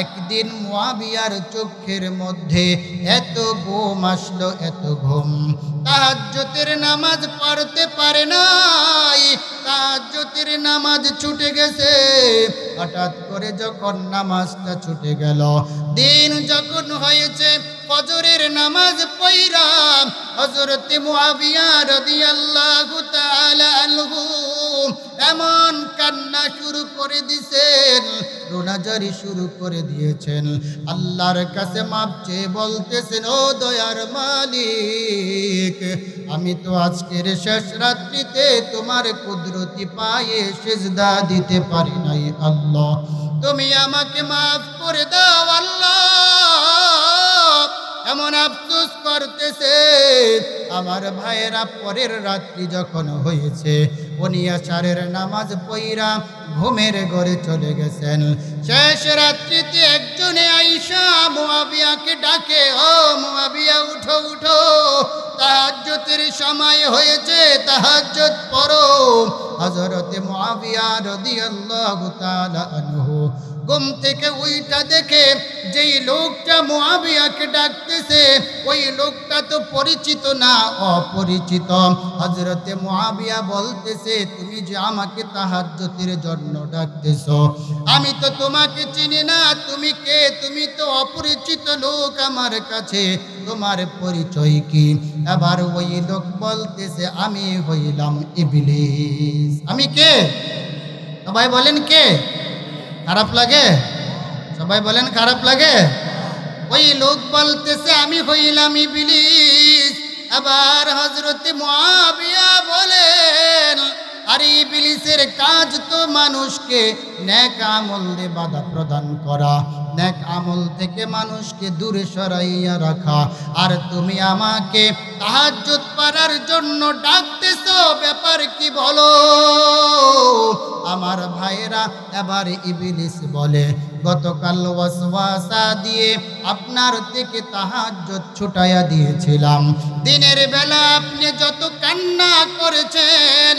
[SPEAKER 1] একদিন মুআবিয়ার চোখের মধ্যে এত ঘুম আসলো, এত ঘুম, তাহাজ্জুদের নামাজ পড়তে পারে নাই, তাহাজ্জুদের নামাজ ছুটে গেছে। হঠাৎ করে যখন নামাজটা ছুটে গেল, দিন যখন হয়েছে, ফজরের নামাজ পড়া হযরত মুআবিয়া রাদিয়াল্লাহু তাআলা আনহু এমন কান্না শুরু করে দিয়েছেন, রোনাজারি শুরু করে দিয়েছেন, আল্লাহর কাছে মাপ চেয়ে বলতেছেন, ও দয়ার মালিক, আমি তো আজকের শেষ রাত্রিতে তোমার কুদরতি পায়ে সিজদা দিতে পারি নাই, আল্লাহ তুমি আমাকে মাফ করে দাও আল্লাহ। এমন আফসোস করতেছে। আমার ভাইয়েরা, পরের রাত্রি যখন হয়েছে, উনি আশারের নামাজ পড়া ঘুমের ঘরে চলে গেছেন। শেষ রাত্রিতে একজনে আইসা মুআবিয়াকে ডাকে, ও মুআবিয়া উঠো উঠো, তাহাজ্জুদের সময় হয়েছে, তাহাজ্জুদ পড়ো। হযরতে মুআবিয়া রাদিয়াল্লাহু তাআলা আনহু ঘুম থেকে উইটা দেখে যেই লোকটা মুআবিয়াকে ডাকতেছে, ওই লোকটা তো পরিচিত না, অপরিচিত। হযরতে মুআবিয়া বলতেছে, তুমি যে আমাকে তাহাজ্জুদের জন্য ডাকতেছো, আমি তো তোমাকে চিনি না, তুমি কে? তুমি তো অপরিচিত লোক আমার কাছে, তোমার পরিচয় কি? এবার ওই লোক বলতেছে, আমি হইলাম ইবলিস। আমি কে? সবাই বলেন কে? খারাপ লাগে? সবাই বলেন খারাপ লাগে? ওই লোক বলতেছে, আমি হইলাম ইবলিস। আবার হযরতে মুআবিয়া বলেন, আরে ইবলিসের কাজ তো মানুষকে নেক আমল দিয়ে বাধা প্রদান করা, নেক আমল থেকে মানুষকে দূরে সরাইয়া রাখা, আর তুমি আমাকে তাহাজ্জুদ পড়ার জন্য ডাকতেছো, ব্যাপার কি বলো? আমার ভাইরা, এবার ইবলিস বলে, গতকাল ওয়াসওয়াসা দিয়ে আপনার থেকে তাহাজ্জুদ ছুটাইয়া দিয়েছিলাম, দিনের বেলা আপনি যত কান্না করেছেন,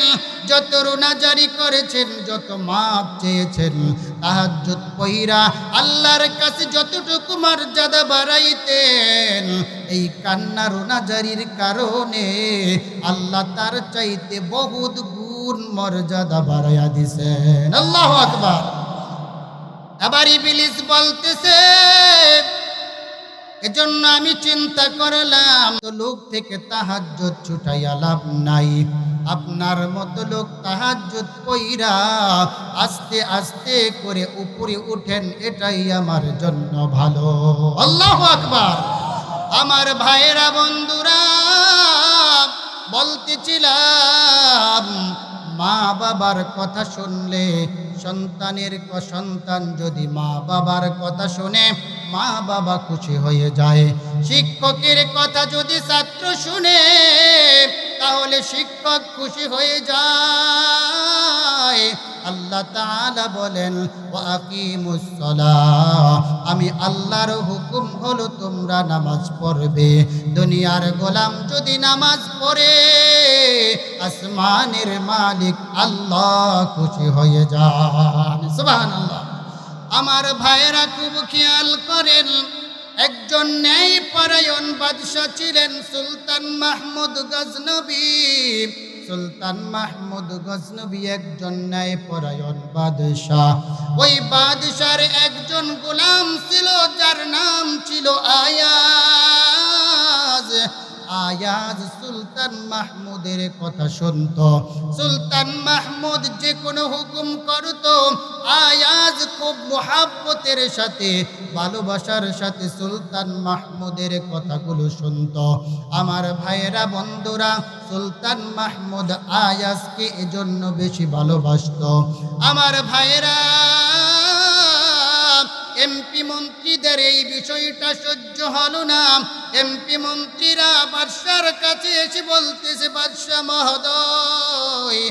[SPEAKER 1] যত রোনাজারি করেছেন, যত মাপ চেয়েছেন, তাহাজ্জুদ পড়া আল্লাহর কাছে যতটুকু মর্যাদা বাড়াইতেন, এই কান্না রোনাজারির কারণে আল্লাহ তার চাইতে বহুত গুণ মর্যাদা বাড়াইয়া দিছেন। আল্লাহু আকবার। আবার ইবলিস বলতেছে, এজন্য আমি চিন্তা করলাম, তো লোক থেকে তাহাজ্জুদ ছুটাইয়া লাভ নাই, আপনার মতো লোক তাহাজ্জুদ পড়া আস্তে আস্তে করে উপরে উঠেন, এটাই আমার জন্য ভালো। আল্লাহু আকবার। আমার ভাইয়েরা বন্ধুরা, বলতেছিলাম মা বাবার কথা শুনলে সন্তান যদি মা বাবার কথা শুনে মা বাবা খুশি হয়ে যায়। শিক্ষকের কথা যদি ছাত্র শুনে তাহলে শিক্ষক খুশি হয়ে যায়। আল্লাহ তাআলা বলেন ওয়া আকিমুস সালাহ, আমি আল্লাহর হুকুম হলো তোমরা নামাজ পড়বে। দুনিয়ার গোলাম যদি নামাজ পড়ে আসমানের মালিক আল্লাহ খুশি হয়ে যান। সুবহানাল্লাহ। আমার ভাইয়েরা খুব খেয়াল করেন, একজন ন্যায়পরায়ণ বাদশা ছিলেন সুলতান মাহমুদ গজনবী। সুলতান মাহমুদ গজনবী একজন ন্যায়পরায়ণ বাদশা। ওই বাদশার একজন গোলাম ছিল যার নাম ছিল আয়াজ। আয়াজ সুলতান মাহমুদের কথা শুনত। সুলতান মাহমুদ যে কোনো হুকুম করত, আয়াজ খুব মুহাব্বতের সাথে ভালোবাসার সাথে সুলতান মাহমুদের কথাগুলো শুনত। আমার ভাইয়েরা বন্ধুরা, সুলতান মাহমুদ আয়াজকে এজন্য বেশি ভালোবাসত। আমার ভাইয়েরা, এমপি মন্ত্রীদের এই বিষয়টা সহ্য হলো না। এমপি মন্ত্রীরা বাদশার কাছে এসে বলতেছে, বাদশা মহোদয়,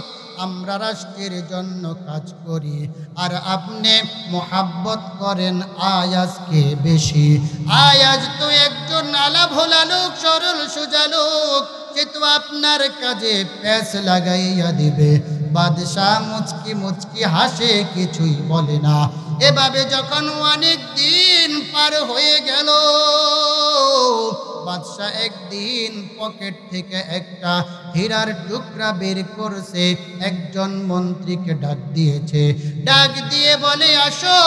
[SPEAKER 1] আমরা রাষ্ট্রের জন্য কাজ করি আর আপনি মোহাব্বত করেন আয়াজকে বেশি। আয়াজ তো একজন আলা ভোলা লোক, সরল সোজা লোক, সে তো আপনার কাজে প্যাঁচ লাগাইয়া দিবে। বাদশাহ মুচকি মুচকি হাসে, কিছুই বলে না। এভাবে যখন অনেক দিন পার হয়ে গেল, বাদশাহ একদিন পকেট থেকে একটা হীরার টুকরা বের করছে, একজন মন্ত্রীকে ডাক দিয়েছে। ডাক দিয়ে বলে, আসো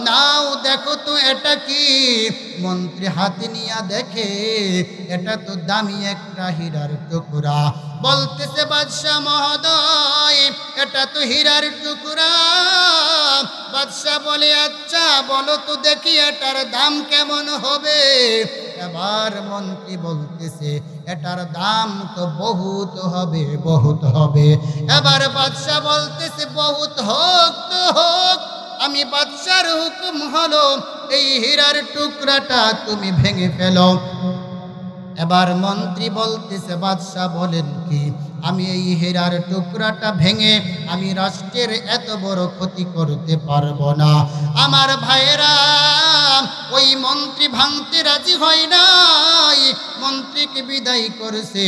[SPEAKER 1] নাও দেখো তো এটা কি। মন্ত্রী হাতে নিয়ে দেখে, এটা তো দামি একটা হীরার টুকরা। বলতেছে, বাদশাহ মহোদয়, এটা তো হীরার টুকরা। বাদশাহ বলে, আচ্ছা বলো তো দেখি এটার দাম কেমন হবে। এবার মন্ত্রী বলতেছে, এটার দাম তো বহুত হবে, বহুত হবে। এবার বাদশাহ বলতেছে, বহুত হোক তো হোক, আমি বাদশার হুকুম হলো এই হীরার টুকরাটা তুমি ভেঙে ফেলো। এবার মন্ত্রী বলতেছে, বাদশাহ বলেন কি, আমি এই হীরার টুকরাটা ভেঙে আমি রাষ্ট্রের এত বড় ক্ষতি করতে পারবো না। আমার ভাইয়েরা, ওই মন্ত্রী ভাঙতে রাজি হয় নাই, মন্ত্রীকে বিদায় করেছে।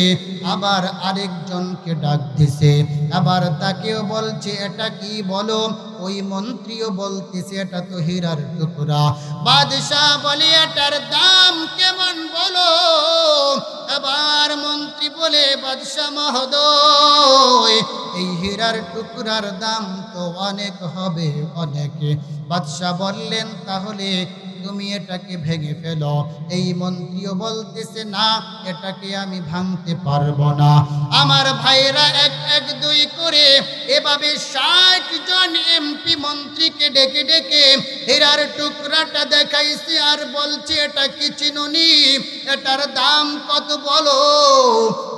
[SPEAKER 1] আবার আরেকজনকে ডাক দিছে, আবার তাকেও বলছে, এটা কি বলো। ওই মন্ত্রীও বলতেছে, এটা তো হীরার টুকরা। বাদশাহ বলে, এটার দাম কেমন বলো। এবার মন্ত্রী বলে, বাদশাহ মহোদয়, এই হীরার টুকরার দাম তো অনেক হবে, অনেক। বাদশাহ বললেন, তাহলে তুমি এটাকে ভেঙে ফেলো। এই মন্ত্রীও বলতেছে, না, এটাকে আমি ভাঙতে পারবো না। আমার ভাইরা এক এক দুই করে এভাবে 60 জন এমপি মন্ত্রীকে ডেকে ডেকে হীরার টুকরাটা দেখাইছে আর বলছে, এটা কি চিনুনি, এটার দাম কত বলো।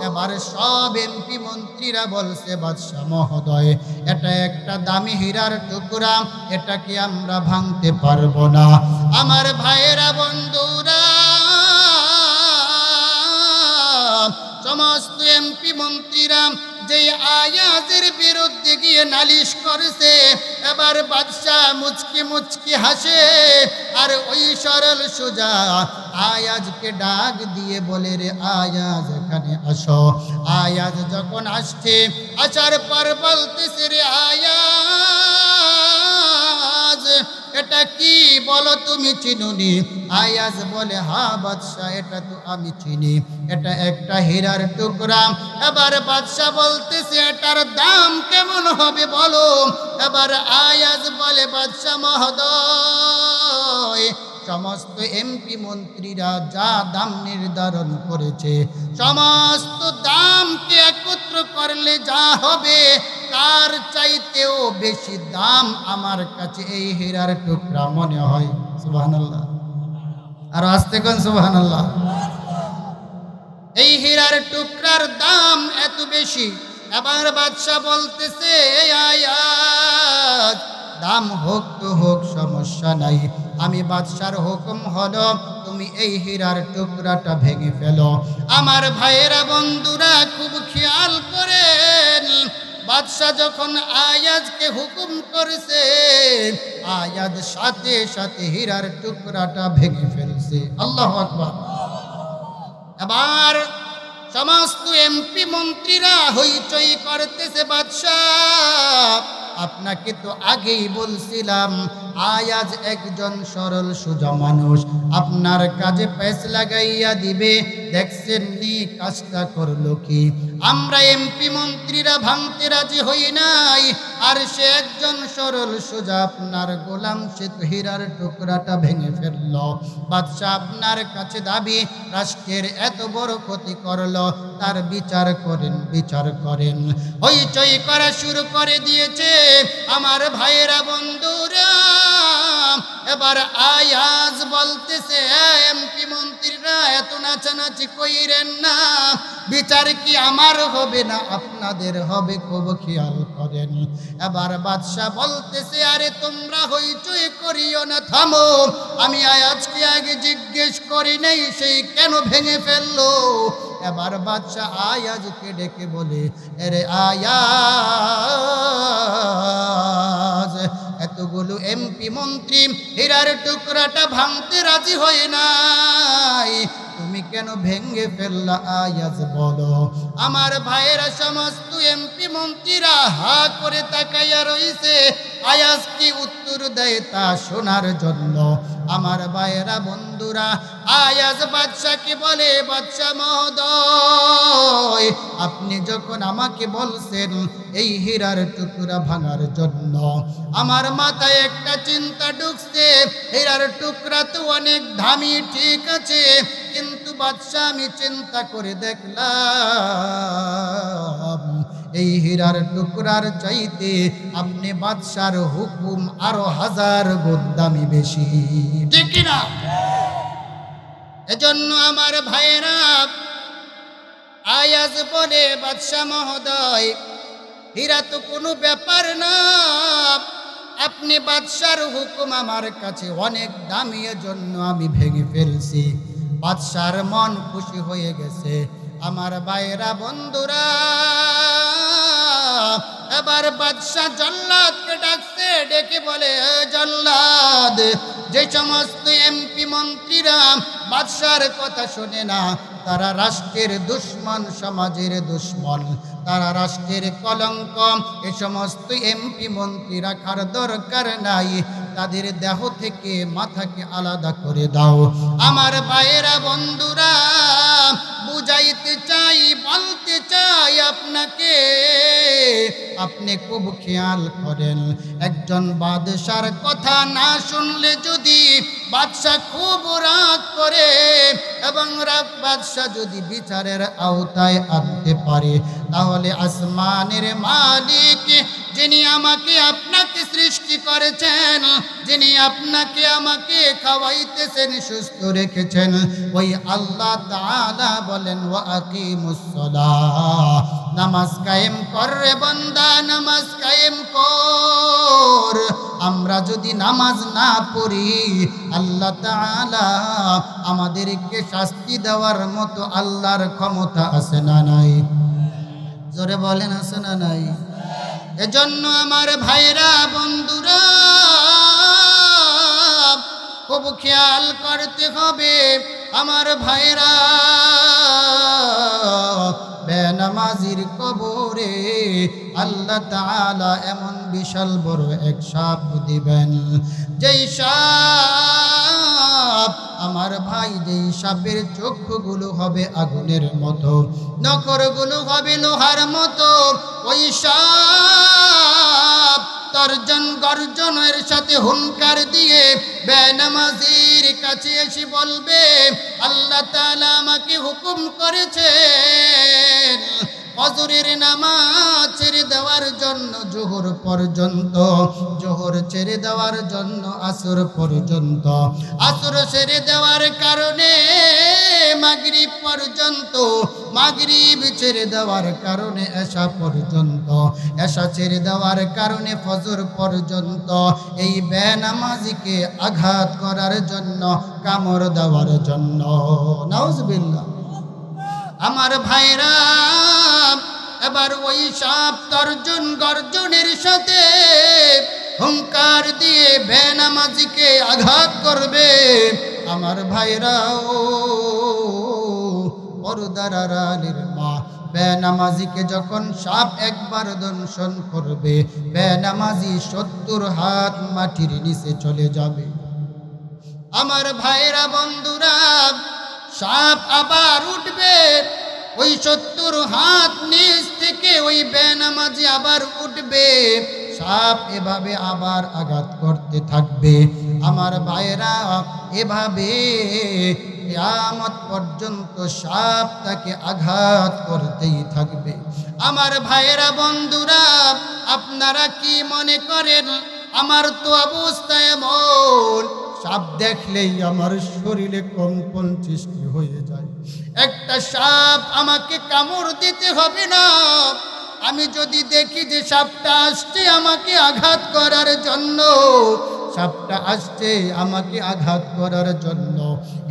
[SPEAKER 1] এবার সব এমপি মন্ত্রীরা বলছে, বাদশাহ মহোদয়, এটা একটা দামি হীরার টুকরা, এটাকে আমরা ভাঙতে পারবো না। আমার ভাইয়েরা বন্ধুরা, সমস্ত এমপি মন্ত্রীরা যে আয়াজের বিরুদ্ধে গিয়ে নালিশ করেছে, এবার বাদশাহ মুচকি মুচকি হাসে আর ওই সরল সোজা আয়াজকে ডাক দিয়ে বলে, রে আয়াজ এখানে আসো। আয়াজ যখন আসছে, আসার পর বলতেছে, রে আয়াজ, এটা কি বলো, তুমি চিনুনি? আয়াজ বলে, হ্যাঁ বাদশাহ, এটা তো আমি চিনি, এটা একটা হীরার টুকরা। এবার বাদশাহ বলতেছে, এটার দাম কেমন হবে বলো। এবার আয়াজ বলে, বাদশাহ মহোদয়, সমস্ত এমপি মন্ত্রীরা যা দাম নির্ধারণ করেছে, সমস্ত দামকে একত্র করলে যা হবে তার চাইতেও বেশি দাম আমার কাছে এই হীরার টুকরা মনে হয়। সুবহানাল্লাহ। আর আস্তে কোন সুবহানাল্লাহ। এই হীরার টুকরার দাম এত বেশি, এবার বাদশা বলতেছে এই আয়াত দাম হোক তো হোক, সমস্যা নাই, আমি বাদশার হুকুম হলো তুমি এই হীরার টুকরাটা ভেঙে ফেলো। আমার ভাইয়েরা বন্ধুরা খুব খেয়াল করেন, বাদশা যখন আয়াজকে হুকুম করেছে, আয়াজ সাথে সাথে হীরার টুকরাটা ভেঙে ফেলছে। আল্লাহু আকবার। এবার সমস্ত এমপি মন্ত্রীরা হইচই করতেছে, বাদশাহ আপনাকে তো আগেই বলছিলাম আয়াজ একজন সরল সোজা মানুষ, আপনার কাজে পেছ লাগাইয়া দিবে, দেখছেন নি কাজটা করলো কি? আমরা এমপি মন্ত্রীরা ভাঙতে রাজি হই নাই, আর সে একজন সরল সোজা আপনার গোলাম, সে তো হীরার টুকরাটা ভেঙে ফেলল। বাদশাহ আপনার কাছে দাবি, রাষ্ট্রের এত বড় ক্ষতি করলো, তার বিচার করেন, বিচার করেন। হইচই করা শুরু করে দিয়েছে আমার ভাইয়েরা বন্ধুরা। এবার আয়াজ বলতেছে এমপি মন্ত্রীরা এত নাচানাচি কইরেন না, বিচার কি আমার হবে না আপনাদের হবে, খুব খেয়াল করেন। এবার বাদশা বলতেছে আরে তোমরা হইচই করিও না, থামো, আমি আয়াজকে আগে জিজ্ঞেস করি নেই সেই কেন ভেঙে ফেললো। এবার বাদশা আয়াজকে ডেকে বলে আরে আয়াজ, এতগুলো এমপি মন্ত্রী হীরার টুকরাটা ভাঙতে রাজি হয় নাই, তুমি কেন ভেঙে ফেললা? আয়াজ বলো। আমার ভাইয়েরা সমস্ত এমপি মন্ত্রীরা হা করে তাকাইয়া রইছে, আয়াজ কি উত্তর দেয় তা শোনার জন্য। আমার ভাইয়েরা বন্ধুরা, আয়াজ বাদশাকে বলে বাদশা মহোদয়, আপনি যখন আমাকে বলছেন এই হীরার টুকরা ভাঙার জন্য, আমার মাথায় একটা চিন্তা ঢুকছে, হীরার টুকরা তো অনেক দামি ঠিক আছে, কিন্তু বাদশা আমি চিন্তা করে দেখলাম এই হীরার টুকরার চাইতে আপনি বাদশার হুকুম আরো 1000 গুণ দামি বেশি, ঠিক কিনা? এজন্য আমার ভাইয়েরা, আয়াজ বলে বাদশা মহোদয় হীরা তো কোনো ব্যাপার না, আপনি বাদশার হুকুম আমার কাছে অনেক দামি, এজন্য আমি ভেঙে ফেলছি। বাদশার মন খুশি হয়ে গেছে। আমার ভাইয়েরা বন্ধুরা, এবার বাদশা জল্লাদকে ডাকছে, ডেকে বলে জল্লাদ, যে সমস্ত এমপি মন্ত্রীরা বাদশার কথা শোনে না, তারা রাষ্ট্রের দুশ্মন, সমাজের দুশ্মন, তারা রাষ্ট্রের কলঙ্ক, এ সমস্ত এমপি মন্ত্রী রাখার দরকার নাই, তাদের দেহ থেকে মাথাকে আলাদা করে দাও। আমার ভাইয়েরা বন্ধুরা, বুঝাইতে চাই, বলতে চাই আপনাকে, আপনি খুব খেয়াল করেন, একজন বাদশার কথা না শুনলে যদি বাদশা খুব রাগ করে এবং বাদশা যদি বিচারের আওতায় আনতে পারে, তাহলে আসমানের মালিক, যিনি আমাকে আপনাকে সৃষ্টি করেছেন, যিনি আপনাকে আমাকে খাওয়াইতেছেন, সুস্থ রেখেছেন, ওই আল্লাহ তাআলা বলেন ওয়া আকিমুস সালাহ, নামাজ কায়েম কর রে বান্দা, নামাজ কায়েম কর। আমরা যদি নামাজ না পড়ি, আল্লাহ তাআলা আমাদেরকে শাস্তি দেওয়ার মতো আল্লাহর ক্ষমতা আছে না নাই? জোরে বলেন আছে না নাই? এজন্য আমার ভাইরা বন্ধুরা, খুব খেয়াল করতে হবে আমার ভাইরা, বেনামাজির কবরে আল্লাহ তাআলা এমন বিশাল বড় এক সাপ দিবেন, যেই সাপ আমার ভাই, যেই সাপের চক্ষুগুলো হবে আগুনের মতো, নখরগুলো হবে লোহার মতো, ওই সাপ তর্জন গর্জনের সাথে হুঙ্কার দিয়ে বেনামাজির কাছে এসে বলবে আল্লাহ তাআলা আমাকে হুকুম করেছেন ফজরের নামাজ ছেড়ে দেওয়ার জন্য জোহর পর্যন্ত, জোহর ছেড়ে দেওয়ার জন্য আসর পর্যন্ত, আসর ছেড়ে দেওয়ার কারণে মাগরিব পর্যন্ত, মাগরিব ছেড়ে দেওয়ার কারণে এশা পর্যন্ত, এশা ছেড়ে দেওয়ার কারণে ফজর পর্যন্ত, এই বেনামাজিকে আঘাত করার জন্য, কামড় দেওয়ার জন্য। নাউজুবিল্লাহ। আমার ভাইরা, এবার ওই সাপ তর্জন গর্জনের সাথে হুঙ্কার দিয়ে বেনামাজিকে আঘাত করবে। আমার ভাইরা, ও পর্দারানির মা, বেনামাজিকে যখন সাপ একবার দংশন করবে, বেনামাজি 70 হাত মাটির নিচে চলে যাবে। আমার ভাইরা বন্ধুরা, সাপ আবার উঠবে, ওই 70 হাত নিচ থেকে ওই বেনামাজি আবার উঠবে, সাপ এভাবে আবার আঘাত করতে থাকবে। আমার ভাইরা, এভাবে কিয়ামত পর্যন্ত সাপ তাকে আঘাত করতেই থাকবে। আমার ভাইরা বন্ধুরা, আপনারা কি মনে করেন আমার তো অবস্থা এমন, সাপ দেখলেই আমার শরীরে কম্পন সৃষ্টি হয়ে যায়। একটা সাপ আমাকে কামড় দিতে হবে না, আমি যদি দেখি যে সাপটা আসছে আমাকে আঘাত করার জন্য, সাপটা আসছে আমাকে আঘাত করার জন্য,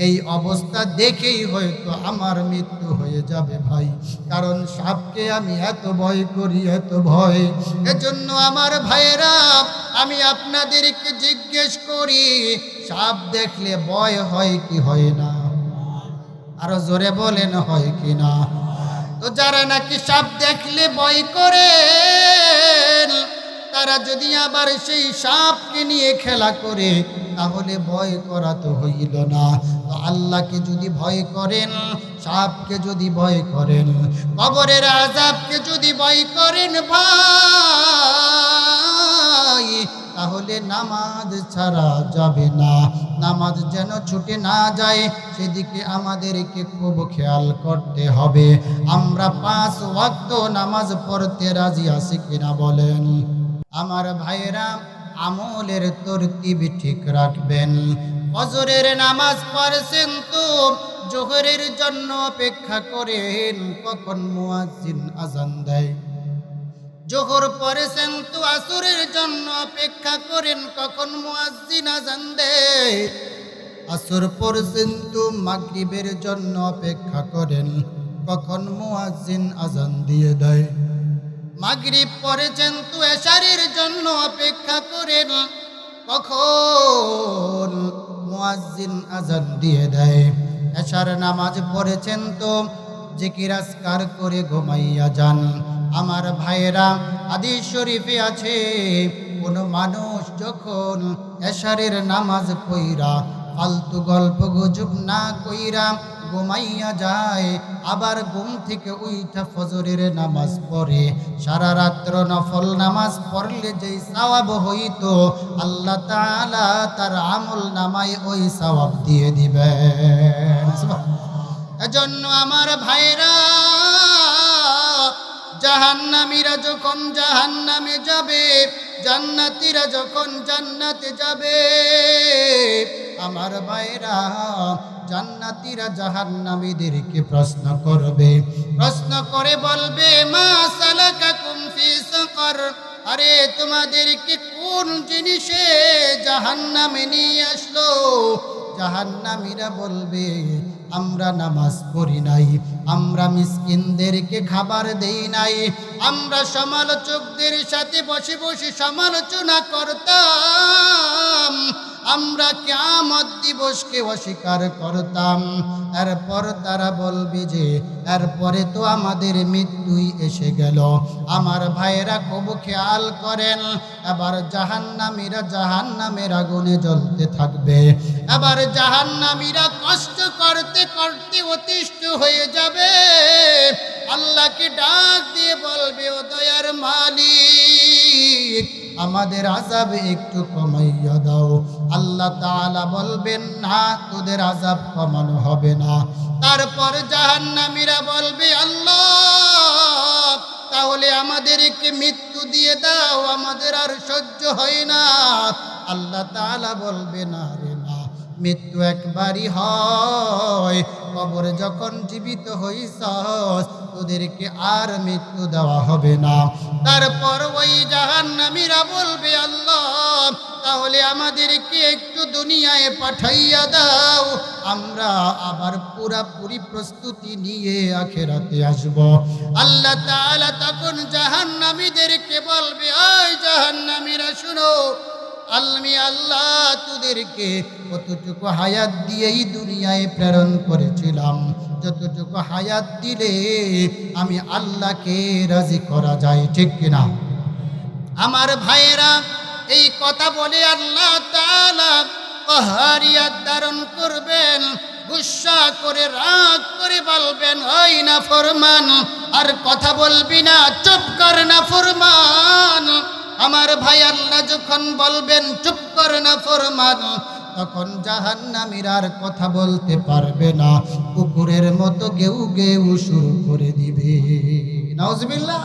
[SPEAKER 1] এই অবস্থা দেখেই হয়তো আমার মৃত্যু হয়ে যাবে ভাই। কারণ সাপকে আমি এত ভয় করি, এত ভয়। এজন্য আমার ভাইয়েরা, আমি আপনাদেরকে জিজ্ঞেস করি, সাপ দেখলে ভয় হয় কি হয় না? আরো জোরে বলেন, হয় কি না? তো যারা নাকি সাপ দেখলে ভয় করে, তারা যদি আবার সেই সাপকে নিয়ে খেলা করে, তাহলে ভয় করা তো হইল না। তো আল্লাহকে যদি ভয় করেন, সাপকে যদি ভয় করেন, কবরের আযাবকে যদি ভয় করেন ভাই, তাহলে নামাজ ছাড়া যাবে না। নামাজ যেন ছুটে না যায়, সেদিকে আমাদেরকে খুব খেয়াল করতে হবে। আমরা 5 ওয়াক্ত নামাজ পড়তে রাজি আছি কিনা বলেন? আমার ভাইরা, আমলের তরতিব ঠিক রাখবেন। ফজরের নামাজ পড়ছেন তো জোহরের জন্য অপেক্ষা করেন কখন মুয়াজ্জিন আযান দেয়। জোহর পড়েছেন তো আসরের জন্য অপেক্ষা করেন কখন মুয়াজ্জিন আযান দেয়। আসর পড়েছেন তো মাগরিবের জন্য অপেক্ষা করেন কখন মুয়াজ্জিন আযান দিয়ে দেয়। মাগরিব পড়েছেন তো এশারের জন্য অপেক্ষা করেন কখন মুয়াজ্জিন আযান দিয়ে দেয়। এশার নামাজ পড়েছেন তো জিকির আজকার করে ঘুমাইয়া যান। আমার ভাইয়েরা, হাদিস শরীফে আছে, কোন মানুষ যখন এশারের নামাজ পড়া ফালতু গল্প গুজব না কইরা ঘুমাইয়া যায়, আবার ঘুম থেকে উইঠা ফজরের নামাজ পড়ে, সারা রাত্র নফল নামাজ পড়লে যেই সওয়াব হইতো, আল্লাহ তাআলা তার আমল নামায় ওই সওয়াব দিয়ে দিবেন। এজন্য আমার ভাইরা, জাহান্নামীরা যখন জাহান্নামে যাবে, জান্নাতীরা যখন জান্নাতে যাবে, আমার ভাইরা, জান্নাতীরা জাহান্নামীদেরকে প্রশ্ন করবে, প্রশ্ন করে বলবে, মা সালাকাকুম ফি সাকার, আরে তোমাদেরকে কোন জিনিসে জাহান্নামে নিয়ে আসলো? জাহান্নামীরা বলবে, আমরা নামাজ পড়ি নাই, আমরা মিসকিনদেরকে খাবার দেই নাই, আমরা সমালোচকদের সাথে বসে বসে সমালোচনা করতাম, আমরা কিয়ামত দিবসকে অস্বীকার করতাম। এরপর তারা বলবে যে এরপরে তো আমাদের মৃত্যুই এসে গেল। আমার ভাইয়েরা খুব খেয়াল করেন, এবার জাহান্নামীরা জাহান্নামের আগুনে জ্বলতে থাকবে। এবার জাহান্নামীরা কষ্ট করতে করতে অতিষ্ঠ হয়ে যাবে, আল্লাহকে ডাক দিয়ে বলবে, ও দয়ার মালিক, আমাদের আযাব একটু কমাইয়া দাও। আল্লাহ তাআলা বলবেন, না, তোদের আযাব কমানো হবে না। তারপর জাহান্নামীরা বলবে, আল্লাহ তাহলে আমাদেরকে মৃত্যু দিয়ে দাও, আমাদের আর সহ্য হয় না। আল্লাহ তাআলা বলবে, না রে না, মৃত্যু একবারই হয়, কবরে যখন জীবিত হইছস তোদেরকে আর মৃত্যু দেওয়া হবে না। তারপর ওই জাহান্নামীরা বলবে, আল্লাহ তাহলে আমাদেরকে একটু দুনিয়ায় পাঠাইয়া দাও, আমরা আবার পুরাপুরি প্রস্তুতি নিয়ে আখিরাতে আসব। আল্লাহ তাআলা তখন জাহান্নামীদেরকে বলবে, ওই জাহান্নামীরা শুনো, আমি আল্লাহ তোদেরকে কতটুকু হায়াত দিয়েই দুনিয়ায় প্রেরণ করেছিলাম, যতটুকু হায়াত দিলে আমি আল্লাহকে রাজি করা যায়, ঠিক কিনা? আমার ভাইয়েরা, এই কথা বলে আল্লাহ তাআলা কাহারিয়াত ধারণ করবেন, গুসা করে রাগ করে বলবেন, ওই না ফরমান, আর কথা বলবি না, চুপ কর না ফরমান। আমার ভাই আল্লাহ যখন বলবেন চুপ কর না ফরমান, তখন জাহান্নামীরা আর কথা বলতে পারবে না, কুকুরের মতো গেউ গেউ শুরু করে দিবে। নাউজুবিল্লাহ।